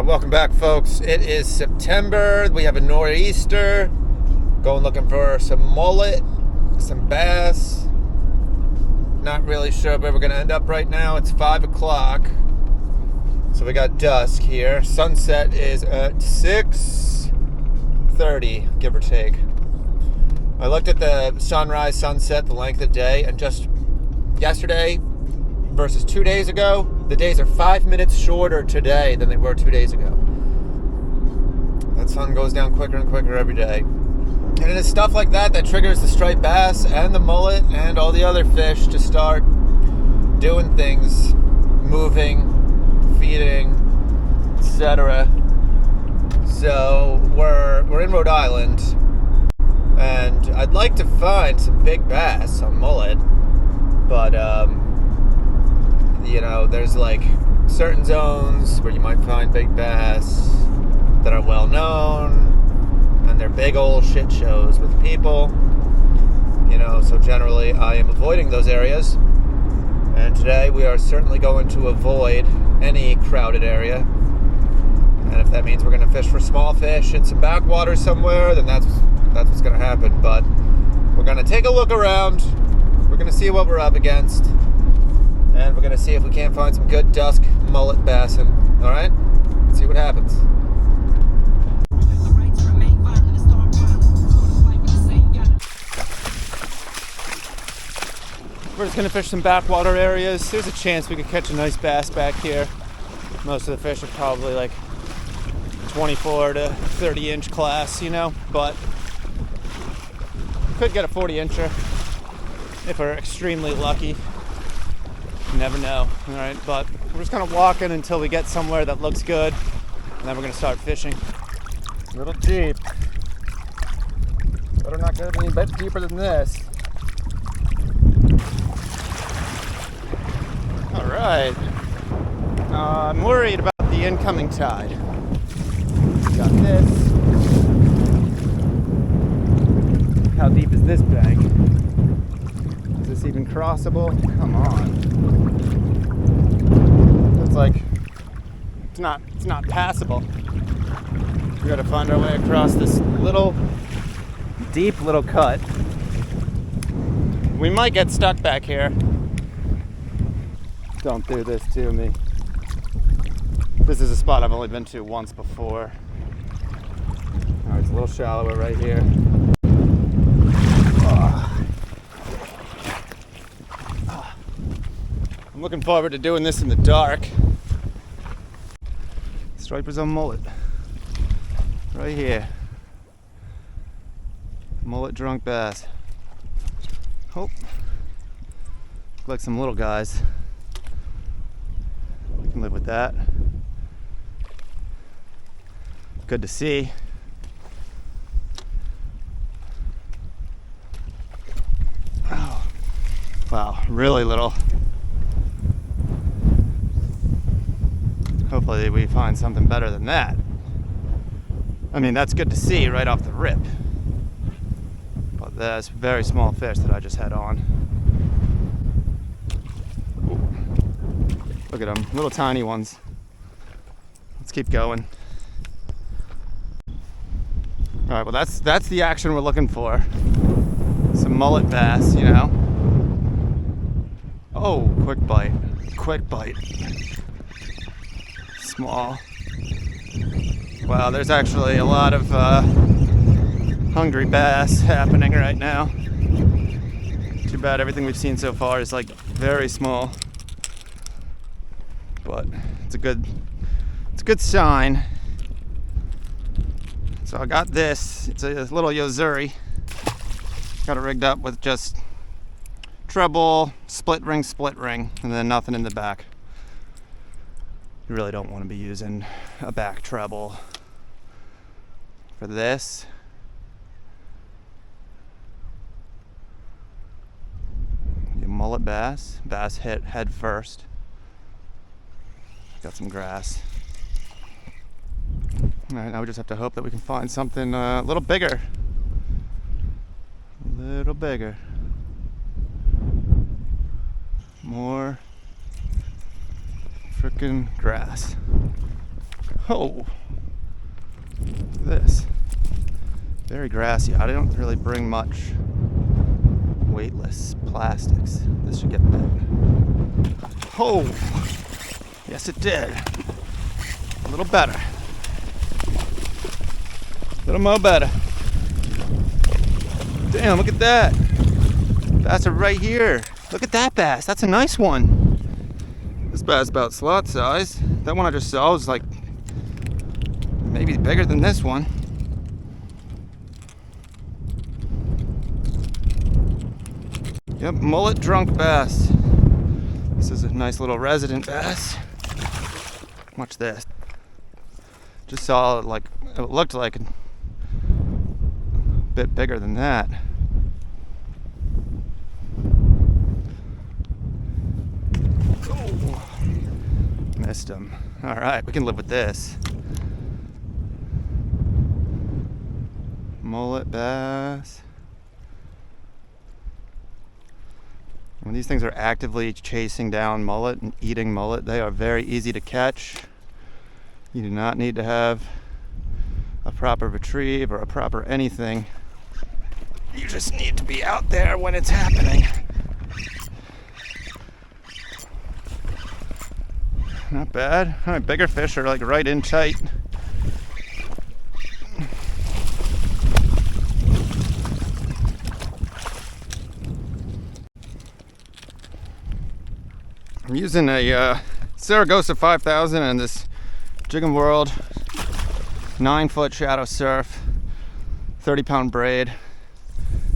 Welcome back, folks. It is September. We have a nor'easter. Going looking for some mullet, some bass. Not really sure where we're going to end up right now. It's 5 o'clock. So we got dusk here. Sunset is at 6:30, give or take. I looked at the sunrise, sunset, the length of day, and just yesterday versus 2 days ago, the days are 5 minutes shorter today than they were 2 days ago. That sun goes down quicker and quicker every day. And it is stuff like that that triggers the striped bass and the mullet and all the other fish to start doing things, moving, feeding, etc. So we're in Rhode Island, and I'd like to find some big bass on mullet, but there's like certain zones where you might find big bass that are well known, and they're big old shit shows with people, so generally I am avoiding those areas. And today we are certainly going to avoid any crowded area. And if that means we're going to fish for small fish in some backwaters somewhere, then that's what's going to happen. But we're going to take a look around. We're going to see what we're up against. And we're going to see if we can't find some good dusk mullet bassing. All right? Let's see what happens. We're just going to fish some backwater areas. There's a chance we could catch a nice bass back here. Most of the fish are probably like 24 to 30 inch class, but could get a 40 incher if we're extremely lucky. You never know. All right, but we're just kind of walking until we get somewhere that looks good, and then we're going to start fishing. A little deep. Better not get any bit deeper than this. All right. I'm worried about the incoming tide. Got this. How deep is this bank? Is this even crossable? Come on. It's like it's not passable. We gotta find our way across this deep little cut. We might get stuck back here. Don't do this to me. This is a spot I've only been to once before. Alright, it's a little shallower right here. I'm looking forward to doing this in the dark. Stripers on mullet. Right here. Mullet drunk bass. Oh. Look like some little guys. We can live with that. Good to see. Oh. Wow, really little. Hopefully we find something better than that. I mean, that's good to see right off the rip. But there's very small fish that I just had on. Ooh. Look at them, little tiny ones. Let's keep going. All right, well that's the action we're looking for. Some mullet bass, Oh, quick bite. Small. Wow, there's actually a lot of hungry bass happening right now. Too bad everything we've seen so far is like very small. But it's a good sign. So I got this. It's a little Yozuri. Got it rigged up with just treble, split ring, and then nothing in the back. You really don't want to be using a back treble for this. You mullet bass hit head first. Got some grass. All right, now we just have to hope that we can find something a little bigger. More frickin' grass. Oh, this. Very grassy. I don't really bring much weightless plastics. This should get big. Oh, yes it did. A little better. A little more better. Damn, look at that. Bass are right here. Look at that bass. That's a nice one. This bass is about slot size. That one I just saw was like maybe bigger than this one. Yep, mullet drunk bass. This is a nice little resident bass. Watch this. Just saw it like, it looked like a bit bigger than that. Oh, missed him. All right, we can live with this. Mullet bass. When these things are actively chasing down mullet and eating mullet, they are very easy to catch. You do not need to have a proper retrieve or a proper anything. You just need to be out there when it's happening. Not bad. All right, bigger fish are like right in tight. I'm using a Saragossa 5000 and this Jigging World 9-foot shadow surf 30-pound braid.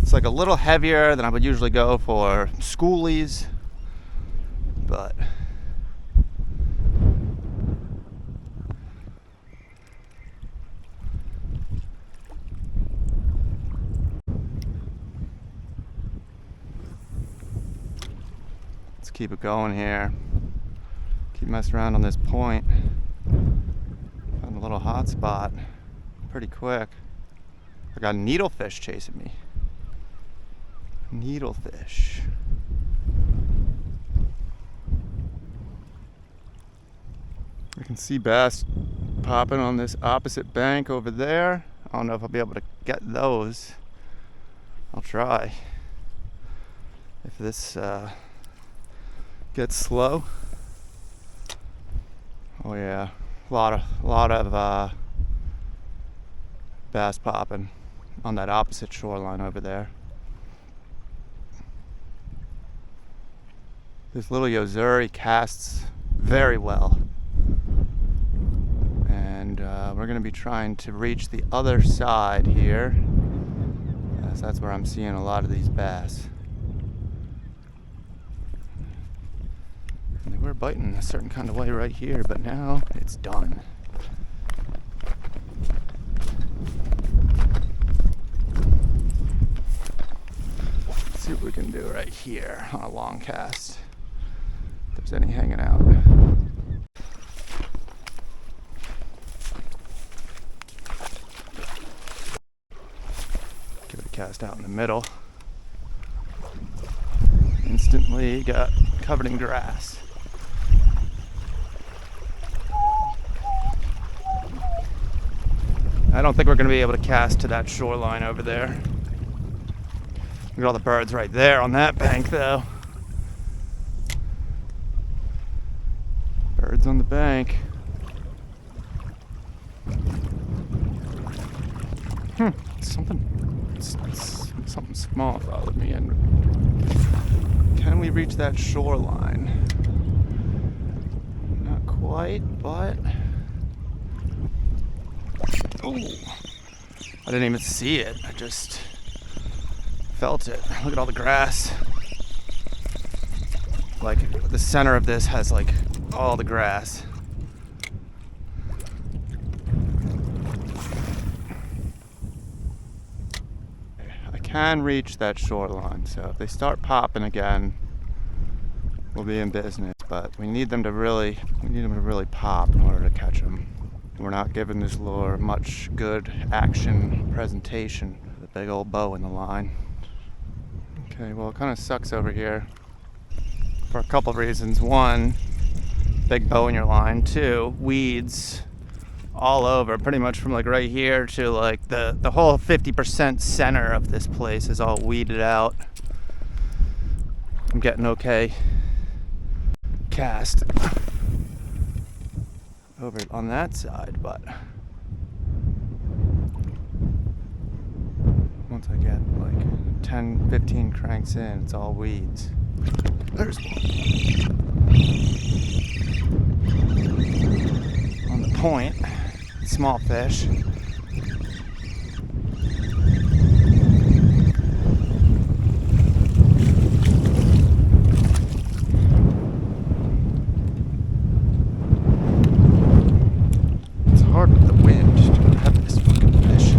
It's like a little heavier than I would usually go for schoolies, but let's keep it going here. Keep messing around on this point. Found a little hot spot pretty quick. I got needlefish chasing me. Needlefish. I can see bass popping on this opposite bank over there. I don't know if I'll be able to get those. I'll try. If this gets slow. Oh yeah, a lot of bass popping on that opposite shoreline over there. This little Yozuri casts very well, and we're going to be trying to reach the other side here, as that's where I'm seeing a lot of these bass. And they were biting a certain kind of way right here, but now it's done. Let's see what we can do right here on a long cast. If there's any hanging out. Give it a cast out in the middle. Instantly got covered in grass. I don't think we're going to be able to cast to that shoreline over there. Look at all the birds right there on that bank though. Birds on the bank. Something small followed me in. Can we reach that shoreline? Not quite, but... Oh! I didn't even see it. I just felt it. Look at all the grass. Like, the center of this has, like, all the grass. I can reach that shoreline, so if they start popping again, we'll be in business. But we need them to really pop in order to catch them. We're not giving this lure much good action presentation. The big old bow in the line. Okay, well, it kind of sucks over here for a couple of reasons. One, big bow in your line. Two, weeds all over, pretty much from like right here to like the whole 50% center of this place is all weeded out. I'm getting okay cast over on that side, but once I get like 10, 15 cranks in, it's all weeds. There's one. On the point, small fish. It's hard with the wind to grab this fucking fish.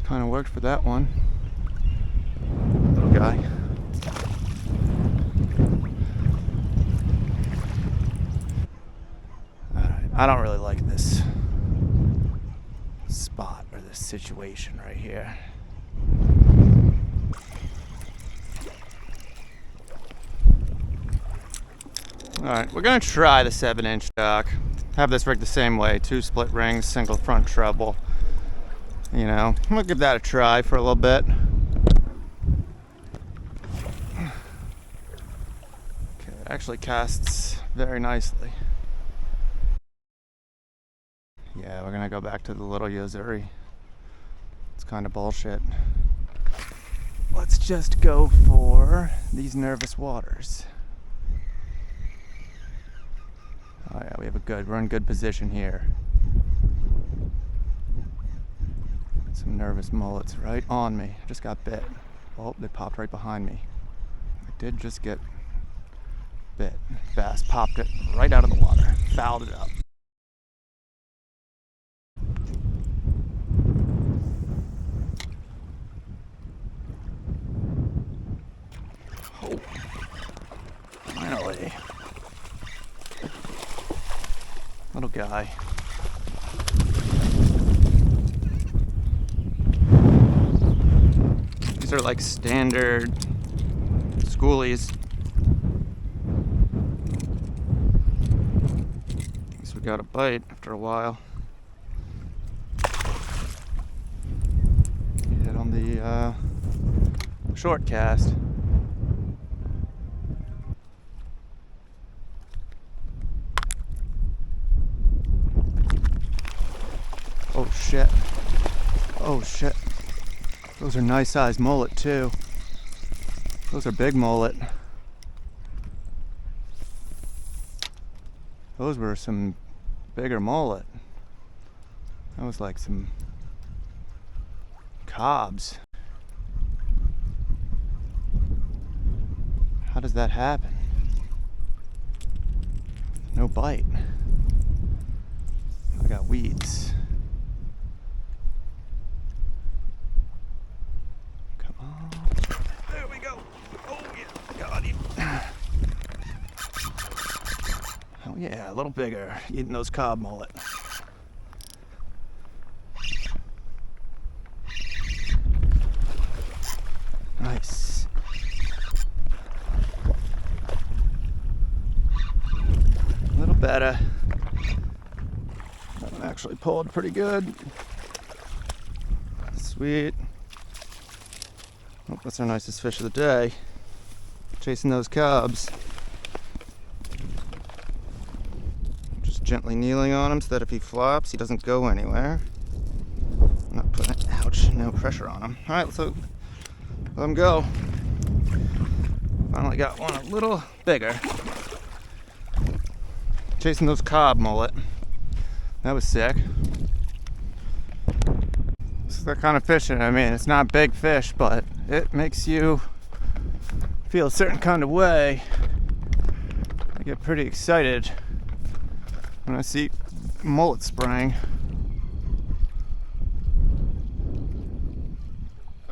Kind of worked for that one. Little guy. Alright, I don't really like this spot or this situation right here. Alright, we're gonna try the 7-inch duck. Have this rigged the same way, 2 split rings, single front treble. You know, I'm gonna give that a try for a little bit. Okay, it actually casts very nicely. Yeah, we're gonna go back to the little Yozuri. It's kind of bullshit. Let's just go for these nervous waters. Oh yeah, we're in good position here. Some nervous mullets right on me. I just got bit. Oh, they popped right behind me. I did just get bit. Bass popped it right out of the water. Fouled it up. Oh, finally. Little guy. These are like standard schoolies. At least we got a bite after a while. Hit on the short cast. Oh shit. Oh shit. Those are nice sized mullet too. Those are big mullet. Those were some bigger mullet. That was like some cobs. How does that happen? No bite. I got weeds. There we go. Oh yeah, got him. Oh yeah, a little bigger. Eating those cob mullet. Nice. A little better. That one actually pulled pretty good. Sweet. Oh, that's our nicest fish of the day. Chasing those cubs. Just gently kneeling on him so that if he flops, he doesn't go anywhere. I'm not putting, ouch, no pressure on him. Alright, so let him go. Finally got one a little bigger. Chasing those cob mullet. That was sick. This is that kind of fishing. I mean, it's not big fish, but it makes you feel a certain kind of way. I get pretty excited when I see mullet spraying.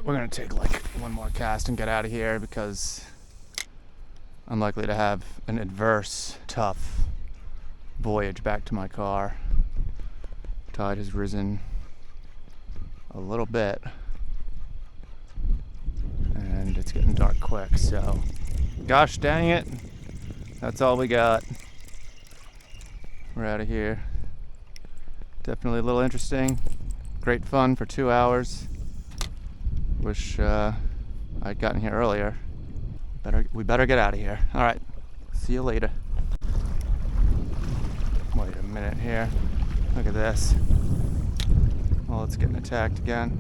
We're gonna take like one more cast and get out of here because I'm likely to have an adverse, tough voyage back to my car. Tide has risen a little bit, and it's getting dark quick, so gosh dang it, that's all we got. We're out of here. Definitely a little interesting. Great fun for 2 hours. Wish I'd gotten here earlier. We better get out of here. All right, see you later. Wait a minute here. Look at this. Oh, it's getting attacked again.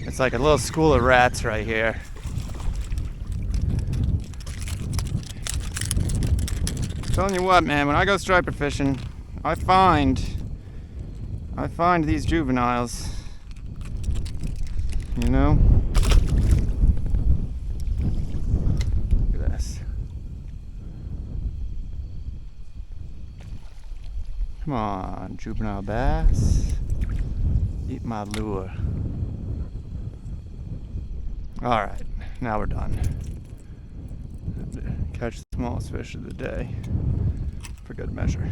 It's like a little school of rats right here. Telling you what, man, when I go striper fishing, I find these juveniles. You know? Look at this. Come on, juvenile bass. Eat my lure. Alright, now we're done. Catch the smallest fish of the day for good measure.